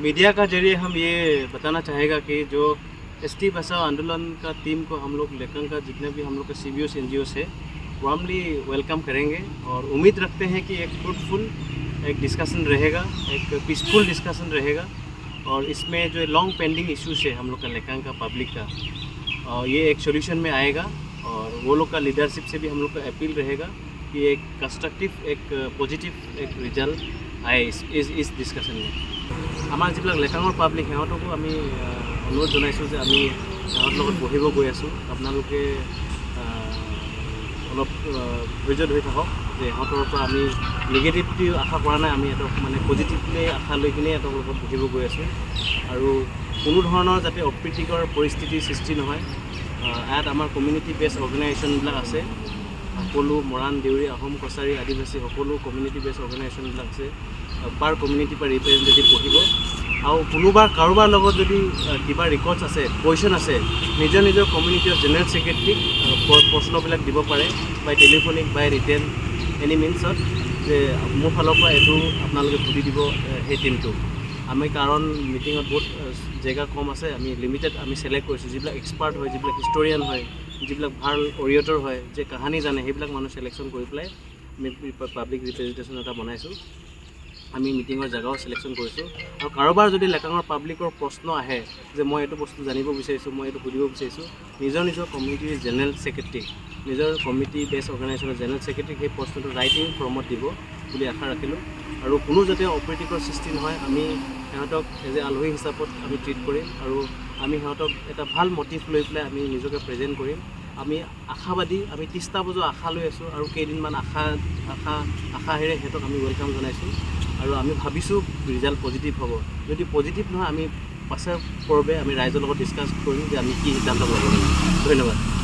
Media का जरिए हम ये बताना चाहेगा कि जो एसटी बचाओ आंदोलन का टीम को हम लोग लेकर का जितने भी हम लोग का CBOs NGOs है वार्मली वेलकम करेंगे और उम्मीद रखते हैं कि एक फ्रूटफुल एक डिस्कशन रहेगा, एक पीसफुल डिस्कशन रहेगा और इसमें जो लॉन्ग पेंडिंग इश्यूज है हम लोग का लेकर का पब्लिक का ये एक सोल्यूशन में आएगा और वो लोग का लीडरशिप से भी हम लोग का अपील रहेगा कि एक कंस्ट्रक्टिव एक पॉजिटिव एक रिजल्ट आए इस डिस्कशन में। আমাৰ যিবিলাক লেকাঙৰ পাব্লিক সিহঁতকো আমি অনুৰোধ জনাইছোঁ যে আমি সিহঁতৰ লগত বহিব গৈ আছোঁ, আপোনালোকে অলপ ধৈৰ্য ধৰি থাকক যে সিহঁতৰ পৰা আমি নিগেটিভটি আশা কৰা নাই, আমি সিহঁতক মানে পজিটিভলি আশা লৈ কিনে সিহঁতৰ লগত বহিব গৈ আছোঁ আৰু কোনো ধৰণৰ যাতে অপ্ৰীতিকৰ পৰিস্থিতিৰ সৃষ্টি নহয়। ইয়াত আমাৰ কমিউনিটি বেছ অৰ্গেনাইজেশ্যনবিলাক আছে, সকলো মৰাণ দেউৰী আহোম কছাৰী আদিবাসী সকলো কমিউনিটি বেছ অৰ্গেনাইজেশ্যনবিলাক আছে। পাৰ কমিউনিটিৰ পৰা ৰিপ্ৰেজেণ্টেটিভ পঢ়িব আৰু কোনোবাৰ কাৰোবাৰ লগত যদি কিবা ৰেকৰ্ডছ আছে কুৱেশ্যন আছে নিজৰ নিজৰ কমিউনিটিৰ জেনেৰেল ছেক্ৰেটাৰীক প্ৰশ্নবিলাক দিব পাৰে বাই টেলিফোনিক বাই ৰিটেন এনি মিনছত যে মোৰ ফালৰ পৰা এইটো আপোনালোকে সুধি দিব সেই টিমটো। আমি কাৰণ মিটিঙত বহুত জেগা কম আছে, আমি লিমিটেড আমি ছিলেক্ট কৰিছোঁ যিবিলাক এক্সপাৰ্ট হয়, যিবিলাক হিষ্টৰিয়ান হয়, যিবিলাক ভাল অৰিয়েটৰ হয়, যে কাহানী জানে সেইবিলাক মানুহ ছিলেকশ্যন কৰি পেলাই আমি পাব্লিক ৰিপ্ৰেজেণ্টেশ্যন এটা বনাইছোঁ। আমি মিটিঙৰ জেগাও ছিলেকশ্যন কৰিছোঁ আৰু কাৰোবাৰ যদি লেকাঙৰ পাব্লিকৰ প্ৰশ্ন আহে যে মই এইটো বস্তু জানিব বিচাৰিছোঁ, মই এইটো সুধিব বিচাৰিছোঁ, নিজৰ নিজৰ কমিউনিটিৰ জেনেৰেল ছেক্ৰেটাৰী নিজৰ কমিটি বেছ অৰ্গেনাইজেশ্যনৰ জেনেৰেল ছেক্ৰেটাৰীক সেই প্ৰশ্নটো ৰাইটিং ফৰ্মত দিব বুলি আশা ৰাখিলোঁ আৰু কোনো যাতে অপ্ৰীতিকৰ সৃষ্টি নহয়। আমি সিহঁতক এজ এ আলহী হিচাপত আমি ট্ৰিট কৰিম আৰু আমি সিহঁতক এটা ভাল মটিভ লৈ পেলাই আমি নিজকে প্ৰেজেণ্ট কৰিম। আমি আশাবাদী, আমি 30টা বছৰ আশা লৈ আছোঁ আৰু কেইদিনমান আশাহেৰে সিহঁতক আমি ৱেলকাম জনাইছোঁ আৰু আমি ভাবিছোঁ ৰিজাল্ট পজিটিভ হ'ব। যদি পজিটিভ নহয় আমি পাছে পৰ্বে আমি ৰাইজৰ লগত ডিছকাছ কৰিম যে আমি কি সিদ্ধান্ত ল'ব লাগিব। ধন্যবাদ।